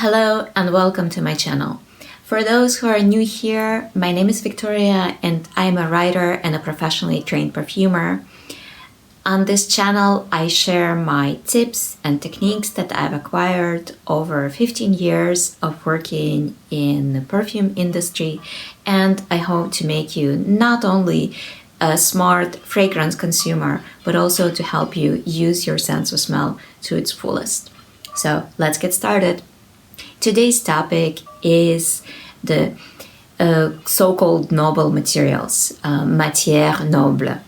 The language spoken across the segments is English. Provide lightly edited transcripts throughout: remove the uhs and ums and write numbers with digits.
Hello and welcome to my channel. For those who are new here, my name is Victoria and I'm a writer and a professionally trained perfumer. On this channel, I share my tips and techniques that I've acquired over 15 years of working in the perfume industry, and I hope to make you not only a smart fragrance consumer, but also to help you use your sense of smell to its fullest. So let's get started. Today's topic is the so-called noble materials, matières nobles.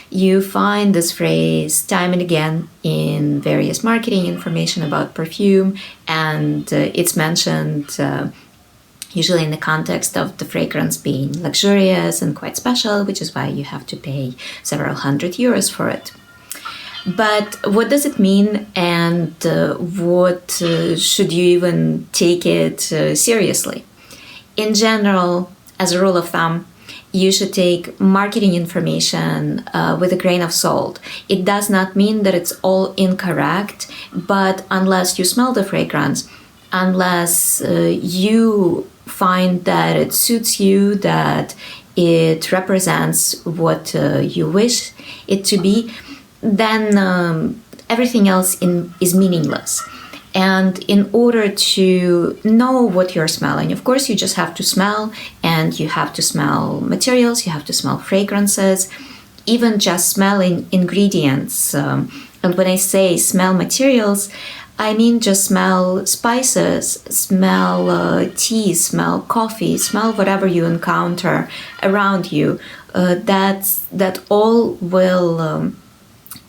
You find this phrase time and again in various marketing information about perfume, and it's mentioned usually in the context of the fragrance being luxurious and quite special, which is why you have to pay several €100 for it. But what does it mean, and what should you even take it seriously? In general, as a rule of thumb, you should take marketing information with a grain of salt. It does not mean that it's all incorrect, but unless you smell the fragrance, unless you find that it suits you, that it represents what you wish it to be, then everything else is meaningless. And in order to know what you're smelling, of course, you just have to smell, and you have to smell materials, you have to smell fragrances, even just smelling ingredients. And when I say smell materials, I mean just smell spices, smell tea, smell coffee, smell whatever you encounter around you. That all will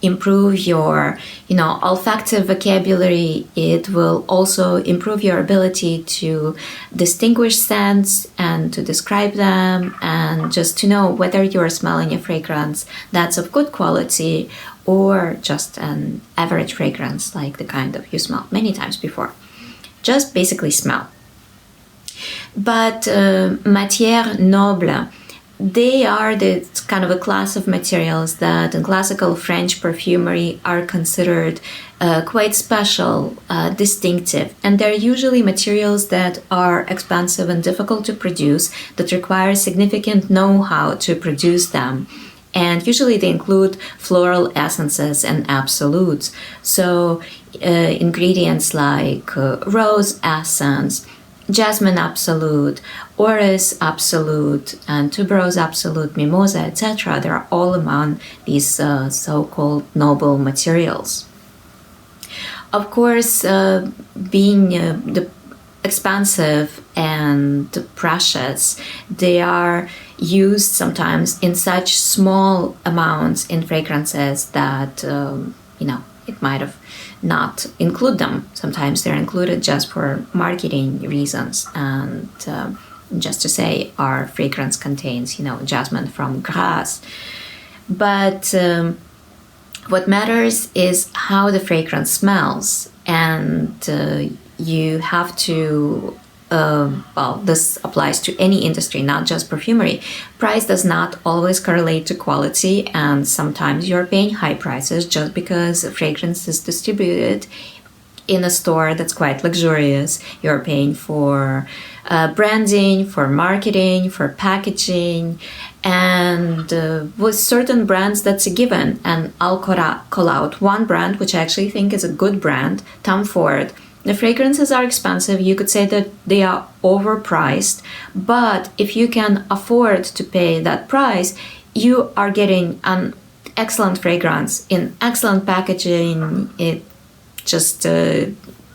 improve your olfactive vocabulary. It will also improve your ability to distinguish scents and to describe them, and just to know whether you're smelling a fragrance that's of good quality or just an average fragrance like the kind of you smelled many times before. Just basically smell. But matières nobles, they are the kind of a class of materials that in classical French perfumery are considered quite special, distinctive, and they're usually materials that are expensive and difficult to produce, that require significant know-how to produce them. And usually they include floral essences and absolutes. So ingredients like rose essence, jasmine absolute, orris absolute, and tuberose absolute, mimosa, etc. They're all among these so-called noble materials. Of course, being the expensive and precious, they are used sometimes in such small amounts in fragrances that it might have not include them. Sometimes they're included just for marketing reasons, and just to say our fragrance contains jasmine from grass. But what matters is how the fragrance smells, and you have to this applies to any industry, not just perfumery. Price does not always correlate to quality, and sometimes you're paying high prices just because a fragrance is distributed in a store that's quite luxurious. You're paying for branding, for marketing, for packaging, and with certain brands that's a given. And I'll call out one brand which I actually think is a good brand, Tom Ford. The fragrances are expensive. You could say that they are overpriced, but if you can afford to pay that price, you are getting an excellent fragrance in excellent packaging. It just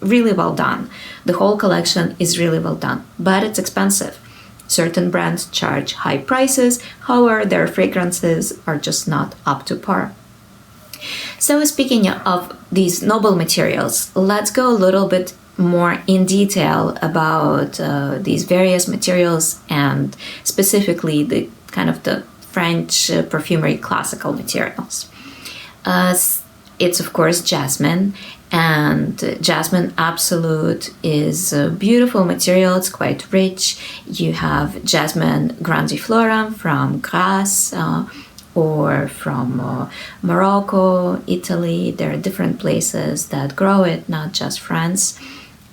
really well done. The whole collection is really well done, but it's expensive. Certain brands charge high prices, however, their fragrances are just not up to par. So speaking of these noble materials, let's go a little bit more in detail about these various materials, and specifically the kind of the French perfumery classical materials. It's of course jasmine, and jasmine absolute is a beautiful material. It's quite rich. You have jasmine grandiflorum from Grasse, or from Morocco, Italy. There are different places that grow it, not just France.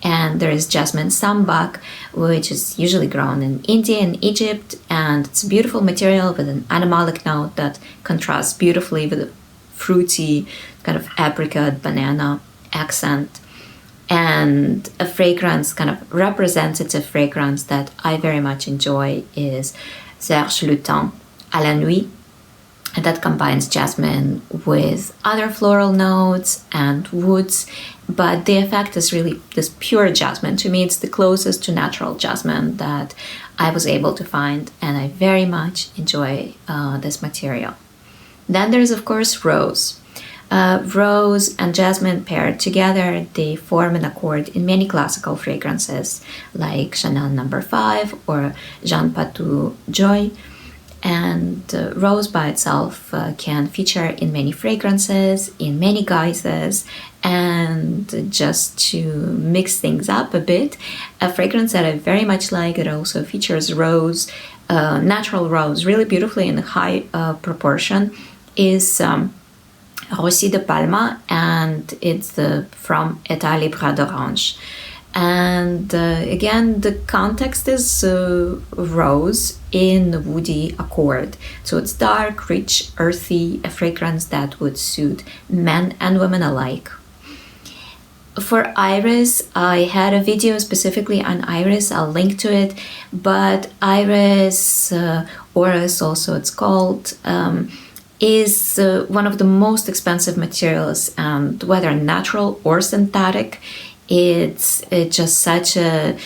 and there is jasmine sambac, which is usually grown in India and Egypt, and it's a beautiful material with an animalic note that contrasts beautifully with a fruity kind of apricot banana accent. And a fragrance, kind of representative fragrance that I very much enjoy is Serge Lutens à la nuit, and that combines jasmine with other floral notes and woods, but the effect is really this pure jasmine. To me, it's the closest to natural jasmine that I was able to find, and I very much enjoy this material. Then there's, of course, rose. Rose and jasmine paired together, they form an accord in many classical fragrances like Chanel No. 5 or Jean Patou Joy. And rose by itself can feature in many fragrances, in many guises, and just to mix things up a bit, a fragrance that I very much like, it also features rose, natural rose, really beautifully in a high proportion, is Rossi de Palma, and it's from État Libre d'Orange. And again, the context is rose in woody accord. So it's dark, rich, earthy, a fragrance that would suit men and women alike. For iris, I had a video specifically on iris, I'll link to it, but iris, orris also it's called, is one of the most expensive materials, and whether natural or synthetic, it's just such a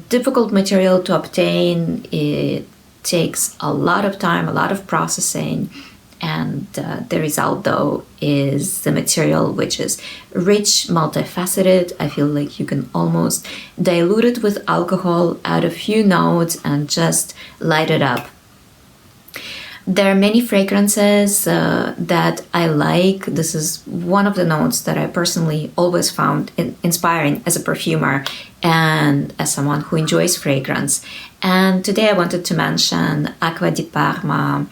difficult material to obtain. It takes a lot of time, a lot of processing, and the result though is the material which is rich, multifaceted. I feel like you can almost dilute it with alcohol, add a few notes, and just light it up. There are many fragrances that I like. This is one of the notes that I personally always found inspiring as a perfumer and as someone who enjoys fragrance. And today I wanted to mention Acqua di Parma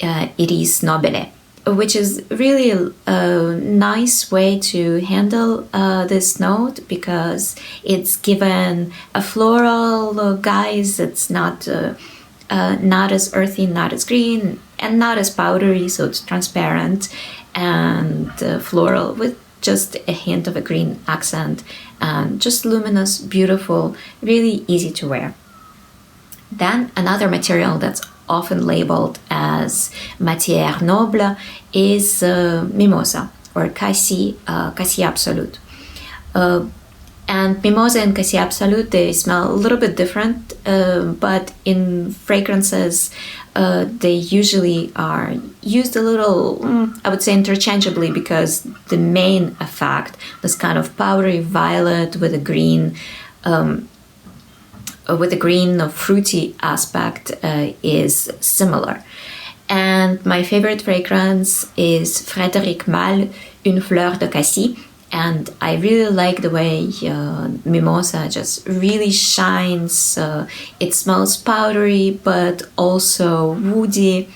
Iris Nobile, which is really a nice way to handle this note because it's given a floral guise. It's not as earthy, not as green, and not as powdery, so it's transparent and floral with just a hint of a green accent, and just luminous, beautiful, really easy to wear. Then another material that's often labeled as matière noble is mimosa or cassis absolute. And mimosa and cassis absolute, they smell a little bit different, but in fragrances, they usually are used a little, I would say interchangeably, because the main effect, this kind of powdery violet with a green fruity aspect is similar. And my favorite fragrance is Frédéric Malle, Une fleur de cassis. And I really like the way mimosa just really shines. It smells powdery, but also woody,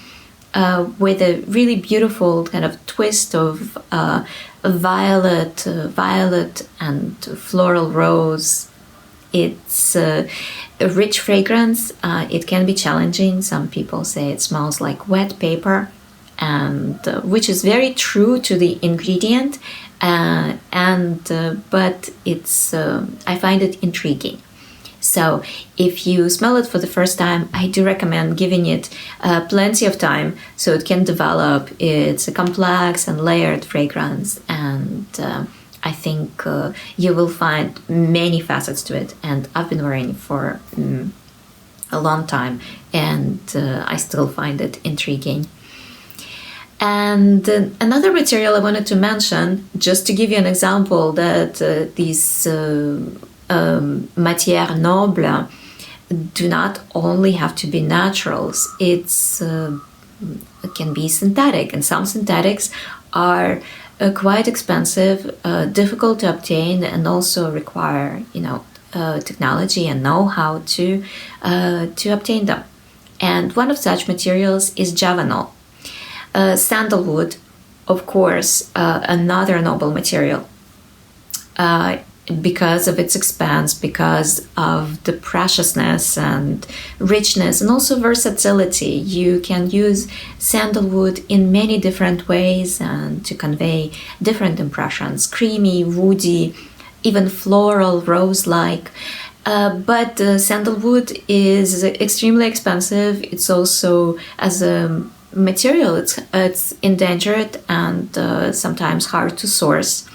with a really beautiful kind of twist of violet and floral rose. It's a rich fragrance. It can be challenging. Some people say it smells like wet paper, and which is very true to the ingredient. But it's I find it intriguing. So if you smell it for the first time, I do recommend giving it plenty of time so it can develop. It's a complex and layered fragrance, and I think you will find many facets to it. And I've been wearing it for a long time, and I still find it intriguing. And another material I wanted to mention, just to give you an example, that these matières nobles do not only have to be naturals. It can be synthetic, and some synthetics are quite expensive, difficult to obtain, and also require technology and know-how to obtain them. And one of such materials is javanol. Sandalwood, of course, another noble material. because of its expanse, because of the preciousness and richness, and also versatility. You can use sandalwood in many different ways and to convey different impressions: creamy, woody, even floral, rose-like. But sandalwood is extremely expensive. It's also, as a material, it's endangered and sometimes hard to source.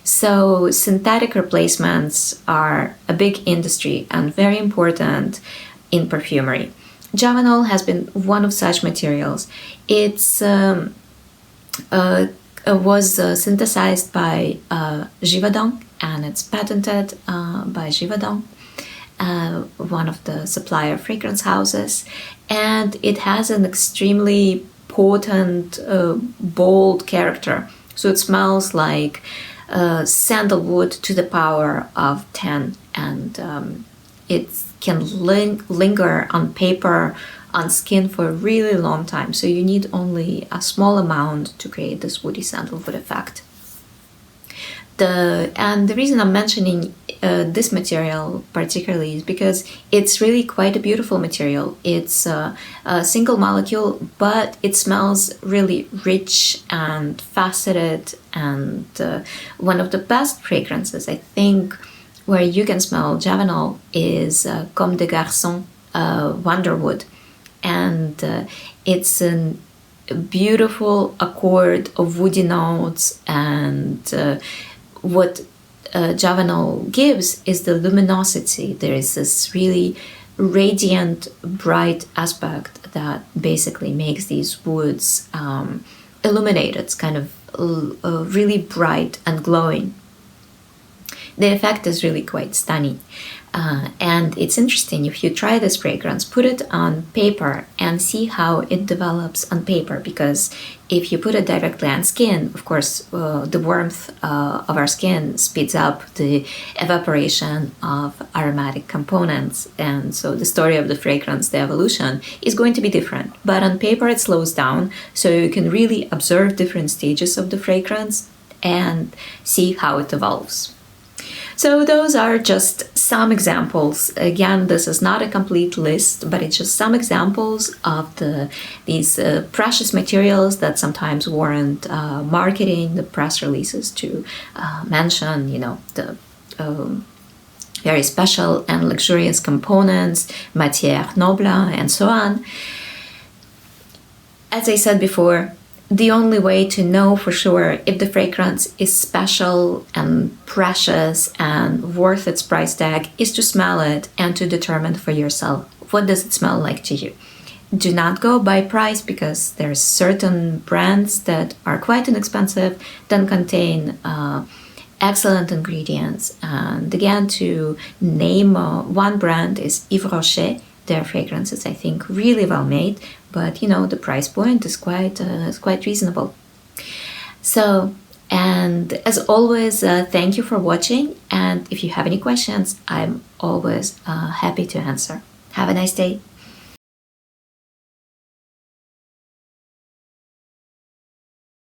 So synthetic replacements are a big industry and very important in perfumery. Javanol has been one of such materials. It's was synthesized by Givaudan, and it's patented by Givaudan, one of the supplier fragrance houses, and it has an extremely potent, bold character. So it smells like sandalwood to the power of 10, and it can linger on paper, on skin for a really long time. So you need only a small amount to create this woody sandalwood effect. And the reason I'm mentioning this material particularly is because it's really quite a beautiful material. It's a single molecule, but it smells really rich and faceted, and one of the best fragrances, I think, where you can smell Javanol is Comme des Garçons, Wonderwood. And it's a beautiful accord of woody notes, and what Javanol gives is the luminosity. There is this really radiant, bright aspect that basically makes these woods illuminated. It's kind of really bright and glowing. The effect is really quite stunning. And it's interesting, if you try this fragrance, put it on paper and see how it develops on paper, because if you put it directly on skin, of course, the warmth of our skin speeds up the evaporation of aromatic components, and so the story of the fragrance, the evolution, is going to be different. But on paper it slows down, so you can really observe different stages of the fragrance and see how it evolves. So those are just some examples. Again, this is not a complete list, but it's just some examples of these precious materials that sometimes warrant marketing, the press releases to mention, the very special and luxurious components, matières nobles, and so on. As I said before, the only way to know for sure if the fragrance is special and precious and worth its price tag is to smell it and to determine for yourself, what does it smell like to you. Do not go by price, because there's certain brands that are quite inexpensive, then contain excellent ingredients. And again, to name one brand is Yves Rocher. Their fragrance is, I think, really well made, but the price point is quite reasonable. So, and as always, thank you for watching, and if you have any questions, I'm always happy to answer. Have a nice day.